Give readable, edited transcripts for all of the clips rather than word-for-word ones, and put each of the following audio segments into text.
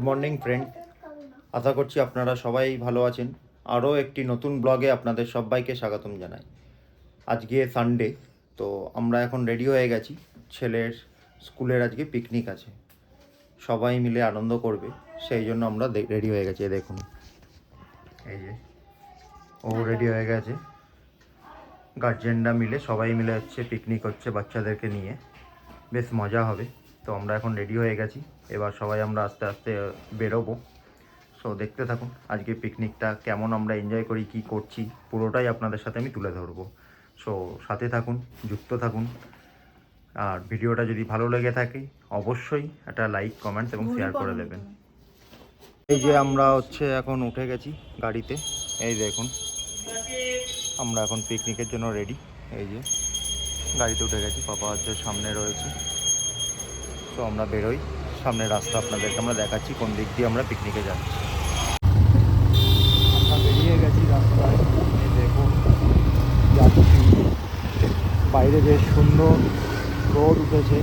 Morning friend, আশা করছি আপনারা সবাই ভালো আছেন। আরও একটি নতুন ব্লগে আপনাদের সবাইকে স্বাগতম জানাই। আজকে সানডে, তো আমরা এখন রেডি হয়ে গেছি। ছেলের স্কুলের আজকে পিকনিক আছে, সবাই মিলে আনন্দ করবে, সেই জন্য আমরা রেডি হয়ে গেছি। দেখুন, এই যে ও রেডি হয়ে গেছে। গার্জেনরা মিলে সবাই মিলে হচ্ছে পিকনিক হচ্ছে বাচ্চাদেরকে নিয়ে, বেশ মজা হবে। তো আমরা এখন রেডি হয়ে গেছি, এবার সবাই আমরা আস্তে আস্তে বেরোবো। সো দেখতে থাকুন আজকে পিকনিকটা কেমন আমরা এনজয় করি, কি করছি, পুরোটাই আপনাদের সাথে আমি তুলে ধরবো। সো সাথে থাকুন, যুক্ত থাকুন। আর ভিডিওটা যদি ভালো লেগে থাকে অবশ্যই একটা লাইক, কমেন্টস এবং শেয়ার করে দেবেন। এই যে আমরা হচ্ছে এখন উঠে গেছি গাড়িতে, এই দেখুন আমরা এখন পিকনিকের জন্য রেডি। এই যে গাড়িতে উঠে গেছি, পাপা হচ্ছে সামনে রয়েছে। তো আমরা বেরোই, সামনের রাস্তা আপনাদেরকে আমরা দেখাচ্ছি কোন দিক দিয়ে আমরা পিকনিকে যাচ্ছি। আমরা বেরিয়ে গেছি রাস্তায়, দেখুন যাচ্ছি। বাইরে বেশ সুন্দর রোদ উঠেছে,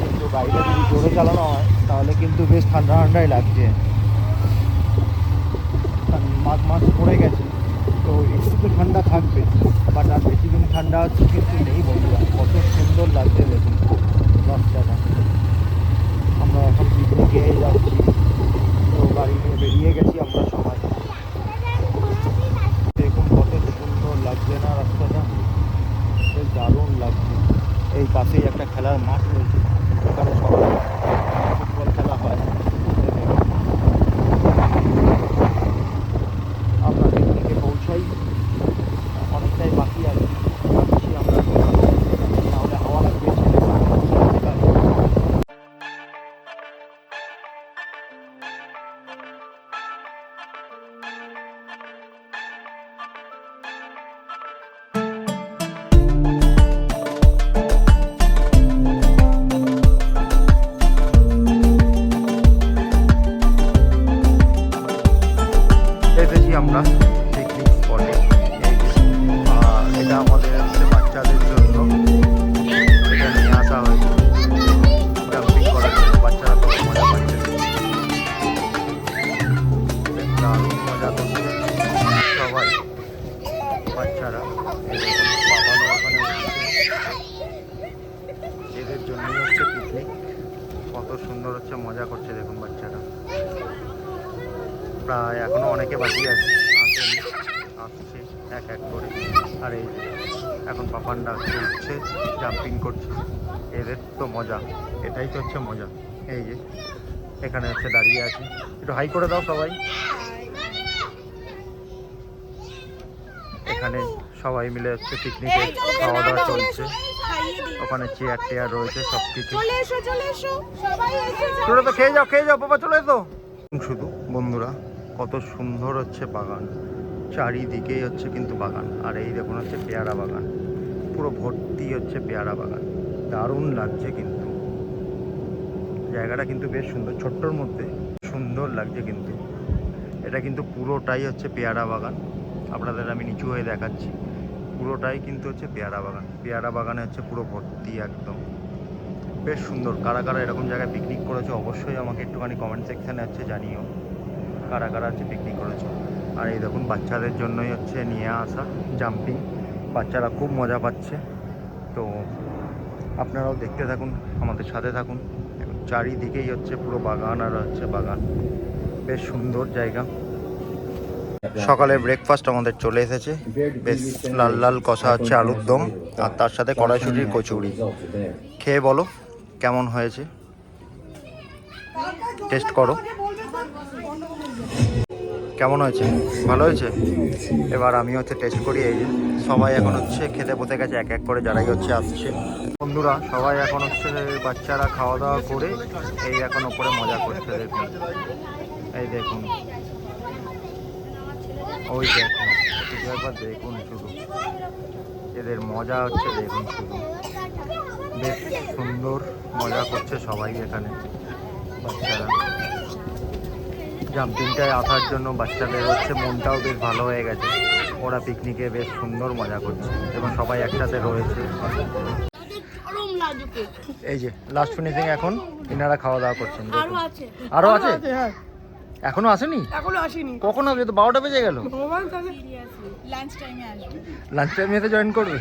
কিন্তু গাড়িটা যদি জোরে চালানো হয় তাহলে কিন্তু বেশ ঠান্ডা ঠান্ডাই লাগছে। মাঝ মাঝ পড়ে গেছে, তো একটু তো ঠান্ডা থাকবে, বাট আর বেশি দিন ঠান্ডা হচ্ছে কিন্তু নেই বন্ধুরা। কত সুন্দর লাগছে দেখুন রাস্তাটা। আমরা এখন পিকনিকে যাচ্ছি, তো গাড়ি নিয়ে বেরিয়ে গেছি আমরা সবাই। দেখুন কত সুন্দর লাগছে না রাস্তাটা, বেশ দারুণ লাগছে। এই পাশেই একটা খেলার মাঠ রয়েছে, ওখানে সবাই ফুটবল খেলা হয়। আমরা পিকনিকে পৌঁছাই, অনেকটাই বাকি আছে, যাচ্ছি আমরা, তাহলে হাওয়া লাগবে। এসেছি আমরা পিকনিক স্পটে। এটা আমাদের হচ্ছে বাচ্চাদের জন্য, এটা নিয়ে আসা হয়েছে জাম্পিং করার জন্য। বাচ্চারা কত মজা পাচ্ছে, দারুণ মজা করছে সবাই বাচ্চারা। বাবানো ওখানে উঠছে, এদের জন্যই হচ্ছে পিকনিক। কত সুন্দর হচ্ছে মজা করছে দেখুন বাচ্চারা। প্রায় এখনো অনেকে বাকি আছে, আসছে এক এক করে। আর এই যে এখন পাপানটা উঠছে, জাম্পিং করছে, এদের তো মজা, এটাই তো হচ্ছে মজা। এই যে এখানে হচ্ছে দাঁড়িয়ে আছে, একটু হাই করে দাও সবাই। এখানে সবাই মিলে হচ্ছে পিকনিকে খাওয়া দাওয়া চলছে, ওখানে চেয়ার টেয়ার রয়েছে, সব কিছু। চলে তো খেয়ে যাও বাবা, চলে তো। শুধু বন্ধুরা কত সুন্দর হচ্ছে বাগান, চারিদিকেই হচ্ছে কিন্তু বাগান। আর এই দেখুন হচ্ছে পেয়ারা বাগান, পুরো ভর্তি হচ্ছে পেয়ারা বাগান, দারুণ লাগছে কিন্তু জায়গাটা কিন্তু বেশ সুন্দর, ছোট্টর মধ্যে সুন্দর লাগছে কিন্তু। এটা কিন্তু পুরোটাই হচ্ছে পেয়ারা বাগান, আপনাদের আমি নিচু হয়ে দেখাচ্ছি। পুরোটাই কিন্তু হচ্ছে পেয়ারা বাগান, পেয়ারা বাগানে হচ্ছে পুরো ভর্তি একদম, বেশ সুন্দর। কারা কারা এরকম জায়গায় পিকনিক করেছো অবশ্যই আমাকে একটুখানি কমেন্ট সেকশানে হচ্ছে জানিও, কারা কারা হচ্ছে পিকনিক করেছো। আর এই দেখুন বাচ্চাদের জন্যই হচ্ছে নিয়ে আসা জাম্পিং, বাচ্চারা খুব মজা পাচ্ছে। তো আপনারাও দেখতে থাকুন, আমাদের সাথে থাকুন। চারিদিকেই হচ্ছে পুরো বাগান আর হচ্ছে বাগান, বেশ সুন্দর জায়গা। সকালে ব্রেকফাস্ট আমাদের চলে এসেছে, বেশ লাল লাল কষা হচ্ছে আলুর দম, আর তার সাথে কড়াইশুঁটির কচুরি। খেয়ে বলো কেমন হয়েছে, টেস্ট করো কেমন হয়েছে। ভালো হয়েছে। এবার আমি হচ্ছে টেস্ট করি। এই যে সবাই এখন হচ্ছে খেতে বসে গেছে এক এক করে, যারাই হচ্ছে আসছে। বন্ধুরা সবাই এখন হচ্ছে বাচ্চারা খাওয়া দাওয়া করে এই এখন ওপরে মজা করছে দেখুন। এই দেখুন, ওই দেখুন, একবার দেখুন শুধু এদের মজা হচ্ছে, দেখুন শুধু বেশ সুন্দর মজা করছে সবাই এখানে বাচ্চারা। জাম্পিংটায় আসার জন্য বাচ্চাদের হচ্ছে মনটাও বেশ ভালো হয়ে গেছে, ওরা পিকনিকে বেশ সুন্দর মজা করছে এবং সবাই একসাথে রয়েছে। এই যে লাস্ট ফিনিশিং, এখন ইনারা খাওয়া দাওয়া করছেন। আরো আছে, আরো আছে? হ্যাঁ এখনো আসেনি? এখনো আসেনি। কখন আসবে? তো 12টা বেজে গেল। ভগবান জানে। লাঞ্চ টাইমে আসবে। লাঞ্চ টাইমে এসে জয়েন করবে।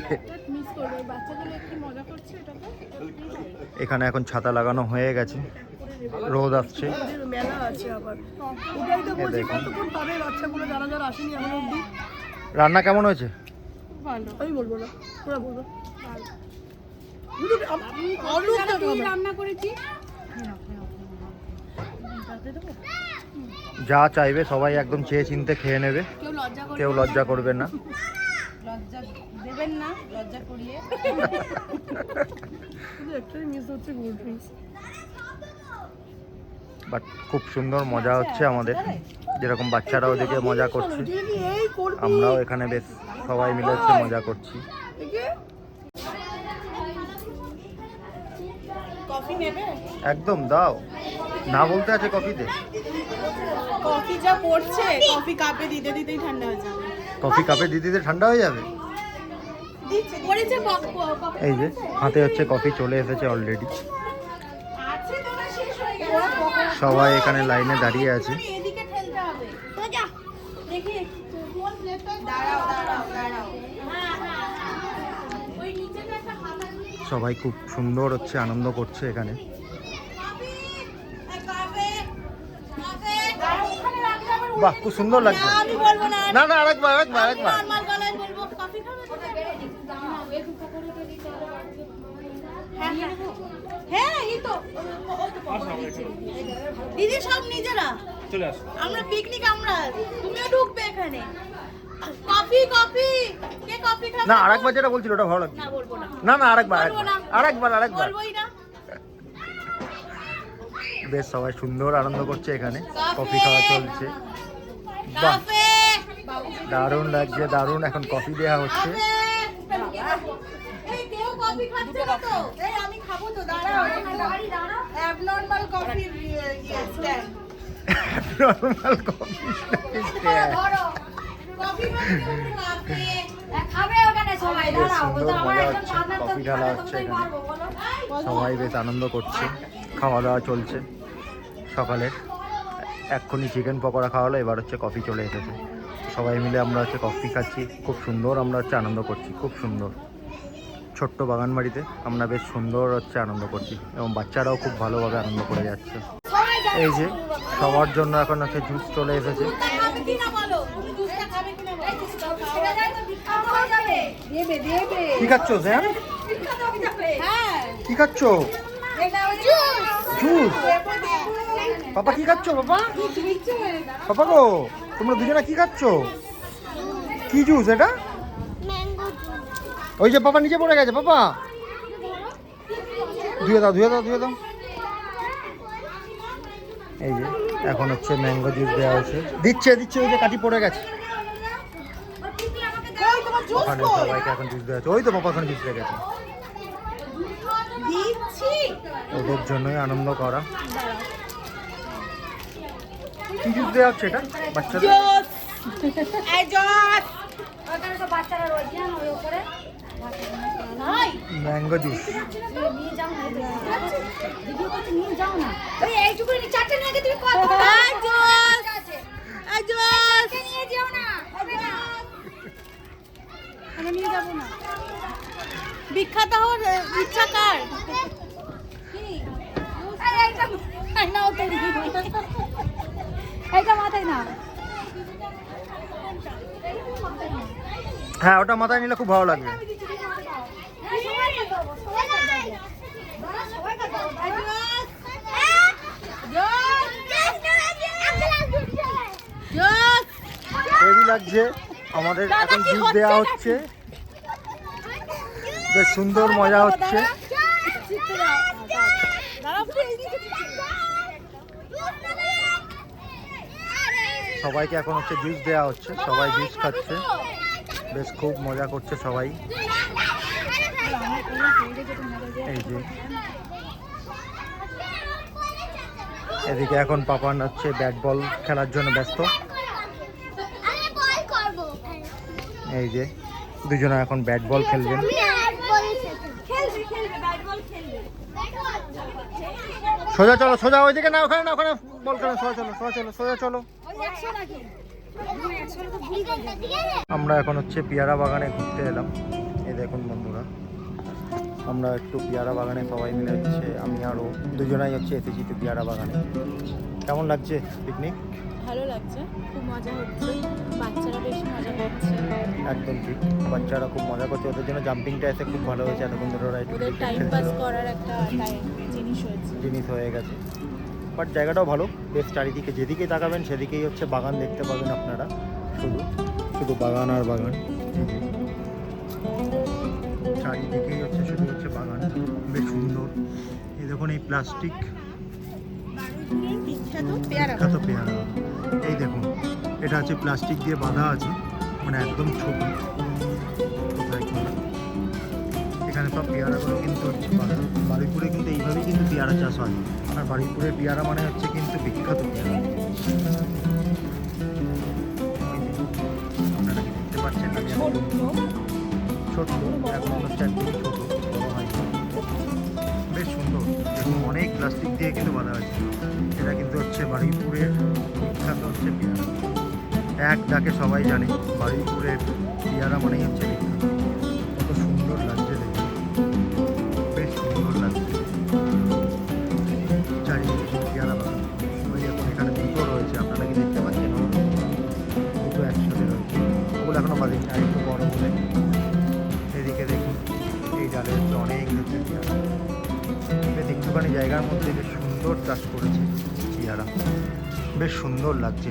মিস করবে, বাচ্চাগুলো একটু মজা করছে এটাতে। এখানে এখন ছাতা লাগানো হয়ে গেছে, রোদ আসছে। ওদের মেলা আছে আবার, ওটাই তো বলছি দেখুন। কতক্ষণ পাবে বাচ্চাগুলো যারা যারা আসেনি এখন অবধি। রান্না কেমন হয়েছে? ভালো। আমি বলবো না, ওরা বলবো। আলু তুই রান্না করেছি। যা চাইবে সবাই একদম চেয়ে চিনতে খেয়ে নেবে, কেউ লজ্জা করবে না। লজ্জা দেবেন না, লজ্জা করিয়ে। শুধু একটাই মিস হচ্ছে কোল্ড ড্রিঙ্কস। বাট খুব সুন্দর মজা হচ্ছে আমাদের, যেরকম বাচ্চারা ওদিকে মজা করছে, এই করবি আমরাও এখানে বেশ সবাই মিলে হচ্ছে মজা করছি। দেখে কফি নেবে? একদম দাও, না বলতে আছে কফি দে। কফি যা পড়ছে, কফি কাপে দিতে দিতেই ঠান্ডা হয়ে যাবে। কফি কাপে দিতে দিতে ঠান্ডা হয়ে যাবে। পড়েছে এই যে হাতে হচ্ছে কফি চলে এসেছে অলরেডি, আছে তোরা শেষ হয়ে গেছে। সবাই এখানে লাইনে দাঁড়িয়ে আছে। এদিকে ঠেলতে হবে। দেখি কোন প্লেটটা। দাঁড়াও দাঁড়াও দাঁড়াও। ওই নিচেটা একটা হাতা দিয়ে সবাই খুব সুন্দর হচ্ছে আনন্দ করছে এখানে। বাহ, খুব সুন্দর লাগছে। আমি বলবো না, না না, আরেকবার আরেকবার আরেকবার। নরমাল গলায় বলবো। কফি খাবে? হ্যাঁ এই তো দিদি সব নিজেরা চলে আসো। আমরা পিকনিক, আমরা তুমিও ঢুকবে এখানে। কফি কফি, কে কফি খাবে? না, আরেকবার যেটা বলছিল ওটা ভালো লাগছে। না বলবো না, না না, আরেকবার বলবো না। আরেকবার আরেকবার। বলবোই না। বেশ সবাই সুন্দর আনন্দ করছে এখানে, কফি খাওয়া চলছে। বাহ, কফি দারুণ লাগছে, দারুণ। এখন কফি দেওয়া হচ্ছে। এই কেউ কফি খাচ্ছে না তো? এই আমি খাবো তো, দাঁড়াও। Abnormal coffee stand. Normal coffee coffee coffee খাবে ওখানে সবাই, বেশ দাঁড়াও। সুন্দর মজা হচ্ছে, কফি ঢালা হচ্ছে এখানে, সবাই বেশ আনন্দ করছে, খাওয়া দাওয়া চলছে। সকালের এক্ষুনি চিকেন পকোড়া খাওয়া হলো, এবার হচ্ছে কফি চলে এসেছে। সবাই মিলে আমরা হচ্ছে কফি খাচ্ছি, খুব সুন্দর আমরা হচ্ছে আনন্দ করছি, খুব সুন্দর। ছোট্ট বাগান বাড়িতে আমরা বেশ সুন্দর হচ্ছে আনন্দ করছি, এবং বাচ্চারাও খুব ভালোভাবে আনন্দ করে যাচ্ছে। এই যে সবার জন্য এখন হচ্ছে জুস চলে এসেছে। খাবে কি না বলো? তুমি দুধটা খাবে কি না বলো? দেবে দেবে। কি খাচ্ছ স্যার? হ্যাঁ কি খাচ্ছ? জুস। পাপা কি খাচ্ছ? পাপা পাপা গো, তোমরা দুজনে কি খাচ্ছ? কি জুস এটা? ওই যে পাপা নিচে পড়ে গেছে, পাপা ধুয়ে দাও ধুয়ে দাও ধুয়ে দাও। এই যে এখন হচ্ছে ম্যাঙ্গো জুস দেওয়া হচ্ছে, দিচ্ছে দিচ্ছে। ওই যে কাটি পড়ে গেছে, ওখানে সবাইকে এখন জুস দেওয়া হচ্ছে। ওই তো পাপা ওখানে জুস দিয়ে গেছে। দিচ্ছি। ওদের জন্যই আনন্দ করা। কি জুস দেওয়া হচ্ছে এটা বাচ্চাদের? জোস এই জোস ওখানে তো বাচ্চারা রয়েছে না, ওই উপরে নাই। Mango juice. নিয়ে যাও না, ভিডিও করতে নিয়ে যাও না। ওই এইটুকু চারটে নিয়ে গিয়ে তুমি কত এই জোস এই জোস নিয়ে যাও না, হবে না। আমরা নিয়ে যাব না। বিখ্যাত হওয়ার ইচ্ছা কার? নাও তো, এইটা মাথায় নাও। হ্যাঁ, ওটা মাথায় নিলে খুব ভালো লাগবে। হেভি লাগছে আমাদের, এখন জুস দেওয়া হচ্ছে, বেশ সুন্দর মজা হচ্ছে। সবাইকে এখন হচ্ছে জুস দেওয়া হচ্ছে, সবাই জুস খাচ্ছে, বেশ খুব মজা করছে সবাই। এই যে এদিকে এখন পাপান হচ্ছে ব্যাট বল খেলার জন্য ব্যস্ত। এই যে দুজনে এখন ব্যাট বল খেলবেন। সোজা চলো, সোজা ওইদিকে না, ওখানে না, ওখানে বল কেন, সোজা চলো, সোজা চলো, সোজা চলো। আমরা এখন হচ্ছে পেয়ারা বাগানে ঘুরতে এলাম। এই দেখুন বন্ধুরা, আমরা একটু পেয়ারা বাগানে সবাই মিলে হচ্ছে, আমি আরও দুজনাই হচ্ছে এসেছি তো পেয়ারা বাগানে। কেমন লাগছে পিকনিক? ভালো লাগছে, খুব মজা হচ্ছে, বাচ্চারা বেশি মজা করছে। একদম ঠিক, বাচ্চারা খুব মজা করছে, ওদের জন্য জাম্পিংটা এসে খুব ভালো হয়েছে। এতক্ষণ ধরে ওরা একটু ওদের টাইম পাস করার একটা জিনিস হয়ে গেছে। বাট জায়গাটাও ভালো, বেশ চারিদিকে যেদিকে তাকাবেন সেদিকেই হচ্ছে বাগান দেখতে পাবেন আপনারা, শুধু শুধু বাগান আর বাগান। চারিদিকেই হচ্ছে শুধু হচ্ছে বাগান, বেশ সুন্দর। এই দেখুন এই প্লাস্টিক বিখ্যাত পেয়ারা। এই দেখুন, এটা হচ্ছে প্লাস্টিক দিয়ে বাঁধা আছে, মানে একদম ছোট। কোথায় কি? এখানে সব পেয়ারাগুলো কিন্তু হচ্ছে বারুইপুরে কিন্তু এইভাবেই কিন্তু পেয়ারা চাষ হয়। আর বারুইপুরের পেয়ারা মানে হচ্ছে কিন্তু বিখ্যাত পেয়ারা। আপনারা কি দেখতে পাচ্ছেন? ছোট, এখন হচ্ছে একদম ছোট, বড় হয়। বেশ সুন্দর, দেখুন অনেক প্লাস্টিক দিয়ে কিন্তু বাঁধা আছে। এটা কিন্তু হচ্ছে বারুইপুরের বিখ্যাত হচ্ছে পেয়ারা। এক ডাকে সবাই জানে বারুইপুরের পেয়ারা মানেই হচ্ছে বিখ্যাত। কত সুন্দর লাগছে দেখুন, বেশ সুন্দর লাগছে। চারিদিকে পেয়ারা বাগান। ওই দেখুন এখানে দুটো রয়েছে, আপনারা কি দেখতে পাচ্ছেন? দুটো একসাথে রয়েছে, ওগুলো এখনো বাঁধেনি, আর একটু বড় বলে। এদিকে দেখুন এই ডালে হচ্ছে অনেক হচ্ছে পেয়ারা। বেশ একটুখানি জায়গার মধ্যে বেশ সুন্দর চাষ করেছে পেয়ারা, বেশ সুন্দর লাগছে।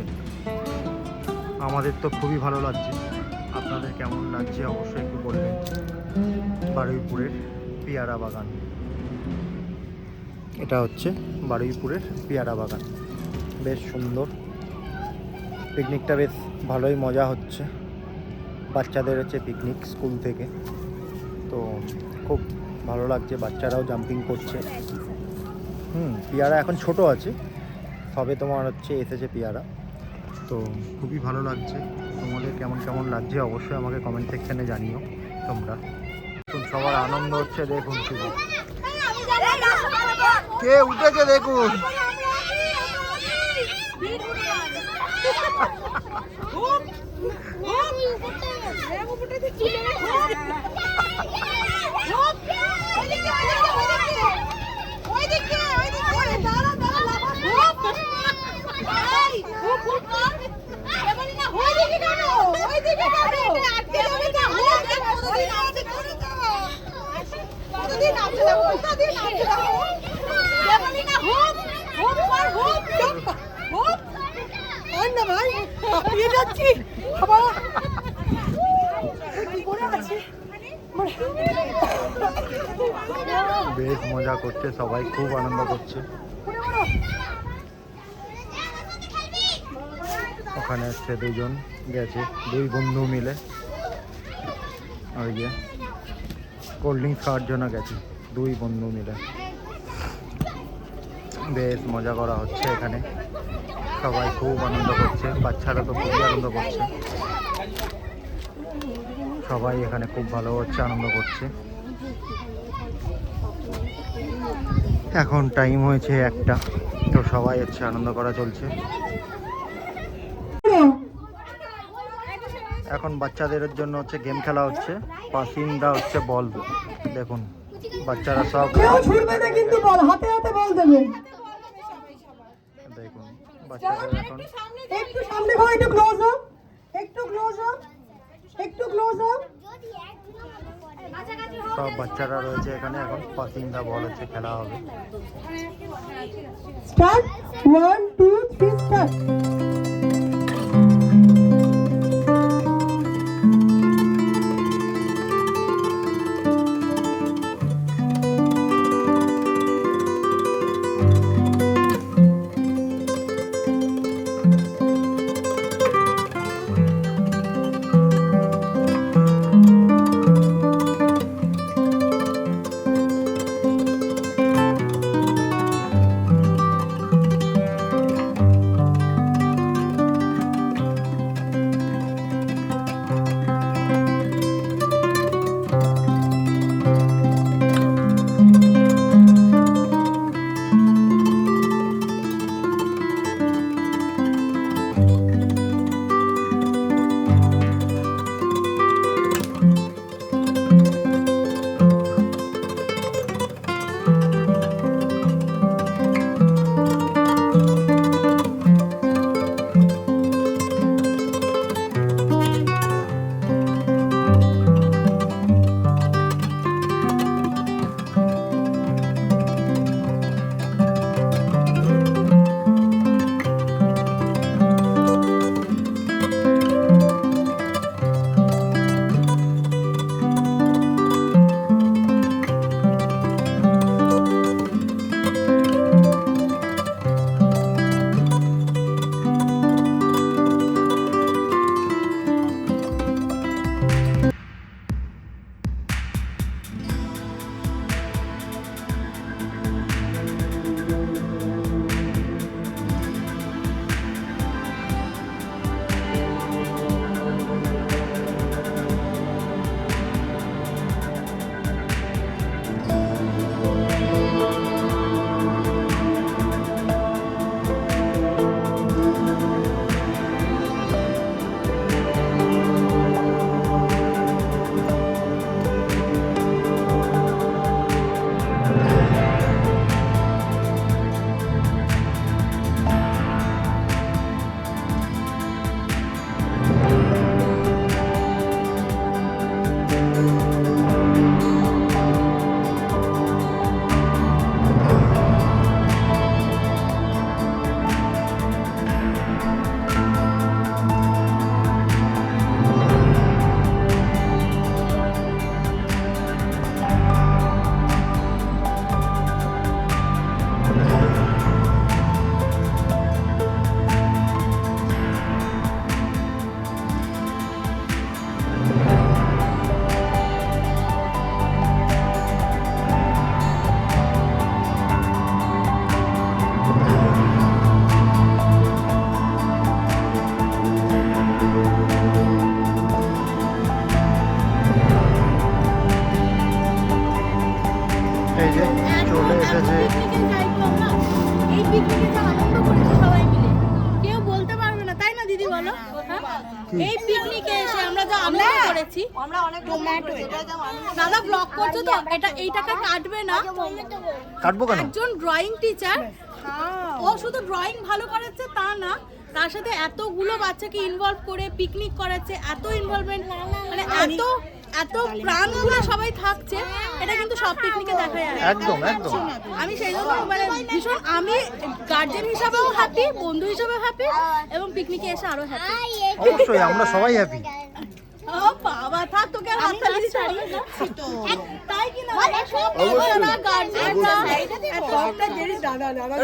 আমাদের তো খুবই ভালো লাগছে, আপনাদের কেমন লাগছে অবশ্যই একটু বলবেন। বারুইপুরের পেয়ারা বাগান, এটা হচ্ছে বারুইপুরের পেয়ারা বাগান, বেশ সুন্দর। পিকনিকটা বেশ ভালোই মজা হচ্ছে, বাচ্চাদের হচ্ছে পিকনিক স্কুল থেকে, তো খুব ভালো লাগছে, বাচ্চারাও জাম্পিং করছে। পেয়ারা এখন ছোট আছে, সবে তোমার হচ্ছে এসেছে পেয়ারা, তো খুবই ভালো লাগছে। তোমাদের কেমন কেমন লাগছে অবশ্যই আমাকে কমেন্ট সেকশানে জানিও তোমরা। সবার আনন্দ হচ্ছে, দেখুন শুধু কে উঠেছে দেখুন। বেশ মজা করছে সবাই, খুব আনন্দ করছে। ওখানে হচ্ছে দুজন গেছে, দুই বন্ধু মিলে ওই যে কোল্ড ড্রিঙ্কস খাওয়ার জন্য গেছে, দুই বন্ধু মিলে। বেশ মজা করা হচ্ছে এখানে, সবাই খুব আনন্দ করছে, বাচ্চারা তো খুবই আনন্দ করছে। সবাই এখানে খুব ভালো হচ্ছে, আনন্দ করছে। এখন টাইম হয়েছে 1টা, তো সবাই হচ্ছে আনন্দ করা চলছে। এখন বাচ্চাদের জন্য হচ্ছে গেম খেলা হচ্ছে, পাসিংটা হচ্ছে বল। দেখুন বাচ্চারা সব কিন্তু বল হাতে হাতে বল দেবে। দেখুন বাচ্চাদের এখন একটু সামনে ঘর, একটু ক্লোজ আপ, একটু ক্লোজ আপ, একটু ক্লোজ আপ। সব বাচ্চারা রয়েছে এখানে, এখন পাসিং দা বল হচ্ছে খেলা হবে। Start 1 2 3 start. চলে এসেছে। এই পিকনিকে যা আনন্দ করেছি সবাই মিলে কেউ বলতে পারবে না, তাই না দিদি বলো? হ্যাঁ? এই পিকনিকে এসে আমরা যা আনন্দ করেছি, আমরা অনেক টমেটো দাদা ব্লগ করছো তো এই টাকা কাটবে না। কাটবো কেন? একজন ড্রয়িং টিচার, ও শুধু ড্রয়িং ভালো করাচ্ছে তা না, তার সাথে এতগুলো বাচ্চাকে ইনভলভ করে পিকনিক করাচ্ছে, এত ইনভলভমেন্ট, মানে এত প্রাণ খুলে সবাই থাকছে, এটা কিন্তু সব পিকনিকে দেখা যায় না। একদম একদম। আমি সেই জন্য মানে ভীষণ, আমি গার্জেন হিসাবেও হ্যাপি, বন্ধু হিসাবেও হ্যাপি, এবং পিকনিকে এসে আরো হ্যাপি। অবশ্যই আমরা সবাই হ্যাপি। ও বাবা, থাক তোকে আর হাততালি দিতে হবে না। তাই কি না? সব বাচ্চারা, গার্জেনরা, সবটা জিনিস দাদা দাদা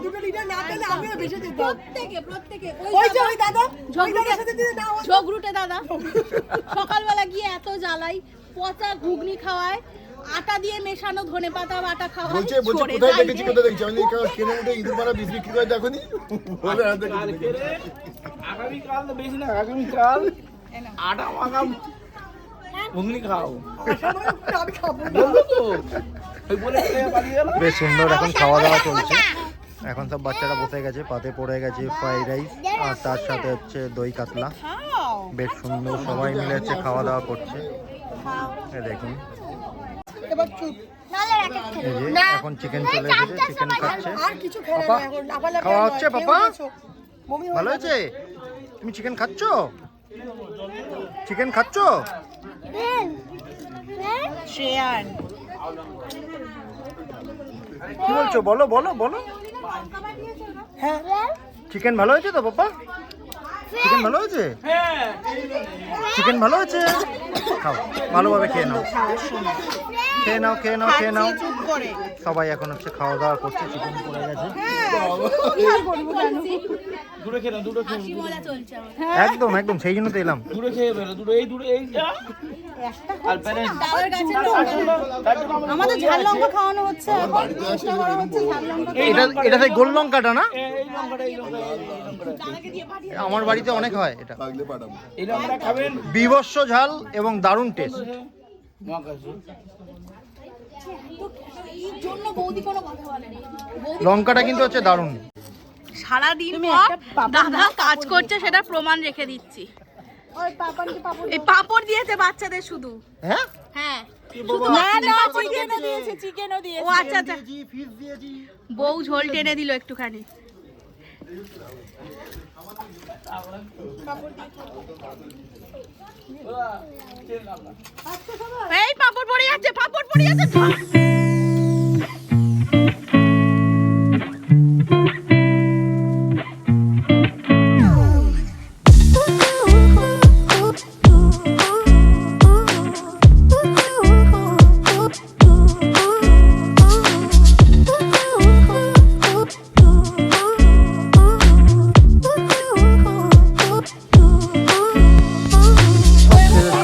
দুটো লিটার না পেলে আমিও বেঁচে যেতাম। প্রত্যেকে ওই যে ওই দাদা ওই দাদার সাথে যদি না হতো। ঝগড়ুটে দাদা সকালবেলা গিয়ে এত জ্বালাই, পচা ঘুগনি খাওয়ায়, আটা দিয়ে মেশানো ধনেপাতা বাটা খাওয়ায়। বলছে কোথায় দেখেছি কোথায় দেখেছি আমি কিনে উঠে ইঁদুর মারা বিষ বিক্রি করে দেখনি বলে আগামীকাল তো বেশি না, আগামীকাল আটা মাখা ঘুগনি খাও আমি খাবো না। বললো তো ওই বলে পালিয়ে গেল। বেশ সুন্দর এখন খাওয়া দাওয়া চলছে। এখন সব বাচ্চারা বসে গেছে, পাতে পড়ে গেছে ফ্রাইড রাইস, আর তার সাথে হচ্ছে দই কাতলা। বেশ সুন্দর সবাই মিলে হচ্ছে খাওয়া দাওয়া করছে। এই দেখুন, এবার চুপ। এই যে এখন চিকেন চলে এসেছে, চিকেন খাচ্ছে। আর কিছু খেলে পাপা, না এখন লাফালাফি খাওয়া আর হচ্ছে নয়। পাপা? খেয়ে নিয়েছো? বমি হয়ে ভালো গেছে? হয়েছে? তুমি চিকেন খাচ্ছ? চিকেন খাচ্ছ? কি বলছো? বলো বলো বলো। হ্যাঁ চিকেন ভালো হয়েছে তো পাপা? চিকেন ভালো হয়েছে? চিকেন ভালো হয়েছে? খাও, ভালোভাবে খেয়ে নাও, খেয়ে নাও, খেয়ে নাও, খেয়ে নাও। সবাই এখন হচ্ছে খাওয়া দাওয়া করছে, চিকেন পড়ে গেছে। দূরে খেয়ে নাও, দুটো খেয়ে হাসি মজা চলছে আমাদের। একদম একদম, সেই জন্য তো এলাম। দূরে খেয়ে বেরো, দূরে এই যা আর প্যারেন্ট দাদার কাছে আমাদের ঝাল লঙ্কা খাওয়ানো হচ্ছে, এখন চেষ্টা করা হচ্ছে ঝাল লঙ্কা এটা সেই গোল লঙ্কাটা না? এই লঙ্কাটা দাদাকে দিয়ে পাঠিয়ে আমার বাড়িতে অনেক হয় এটা। পাগলে পাঠাবো এই লঙ্কাটা খাবেন। বিভৎস ঝাল এবং দারুণ টেস্ট। মহাকাশে এই জন্য বৌদি কোনো কথা বলেনি। বৌদি লঙ্কাটা কিন্তু হচ্ছে দারুণ। সারাদিন পর দাদা কাজ করছে, সেটা প্রমাণ রেখে দিচ্ছি। এই পাপড় দিয়েছে বাচ্চাদের শুধু। হ্যাঁ, হ্যাঁ দিয়েছে, চিকেনও দিয়েছে। ও আচ্ছা আচ্ছা, বউ ঝোল টেনে দিল একটুখানি। এই পাপড় পড়ে যাচ্ছে, পাপড় পড়ে যাচ্ছে।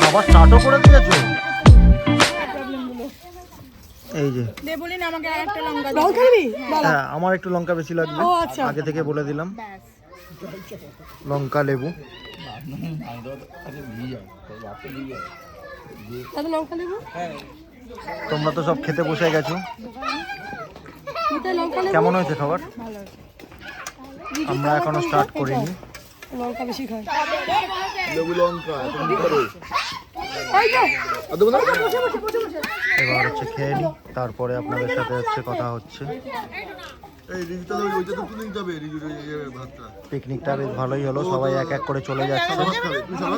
খাবার স্টার্টও করে দিয়েছো? এই যে বলি না আমাকে আরেকটা লঙ্কা জল খাবি? হ্যাঁ, আমার একটু লঙ্কা বেশি লাগবে, ও আচ্ছা। আগে থেকে বলে দিলাম। লঙ্কা লেবু। দাদা লঙ্কা নেবো? তোমরা তো সব খেতে বসে গেছো। দুটো লঙ্কা নেবো? কেমন হয়েছে খাবার? আমরা এখনো স্টার্ট করিনি। লঙ্কা বেশি খাই। লেবু লঙ্কা তুমি করো ওই যে আর দেবো না এবার হচ্ছে খেয়ে নি, তারপরে আপনাদের সাথে হচ্ছে কথা হচ্ছে। এই রিজুটা ওইটা তো তুলে নিতে হবে রিজুর ভাতটা পিকনিকটা বেশ ভালোই হলো, সবাই এক এক করে চলে যাচ্ছে। ভাত খাবে তুমি সবাই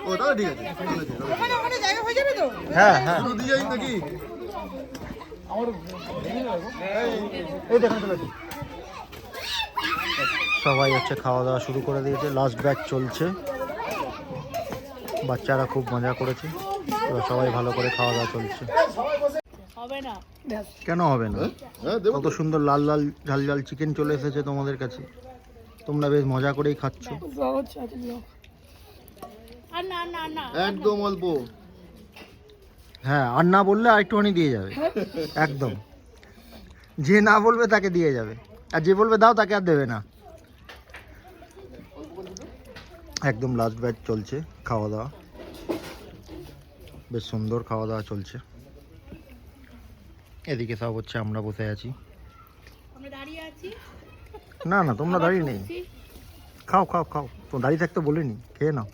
ও তাহলে ঠিক আছে ওখানে জায়গা হয়ে যাবে তো? হ্যাঁ হ্যাঁ, শুধু দিয়ে যাই নাকি এই দেখুন চলে এসেছে। সবাই হচ্ছে খাওয়া দাওয়া শুরু করে দিয়েছে, লাস্ট ব্যাচ চলছে। বাচ্চারা খুব মজা করেছে, এবার সবাই ভালো করে খাওয়া দাওয়া চলছে। কেন হবে না? হ্যাঁ দেবো কত সুন্দর লাল লাল ঝাল ঝাল চিকেন চলে এসেছে তোমাদের কাছে, তোমরা বেশ মজা করেই খাচ্ছ। আর না না না, একদম অল্প হ্যাঁ, আর না বললে আর একটুখানি দিয়ে যাবে, একদম। যে না বলবে তাকে দিয়ে যাবে, আর যে বলবে দাও তাকে আর দেবে না। একদম লাস্ট ব্যাচ চলছে খাওয়া দাওয়া। বেশ সুন্দর খাওয়া দাওয়া চলছে। এদিকে সব হচ্ছে, আমরা বসে আছি। আমরা দাঁড়িয়ে আছি। না না, তোমরা দাঁড়িয়ে নেই, খাও খাও খাও, তো দাঁড়িয়ে থাকতে বলিনি, খেয়ে নাও।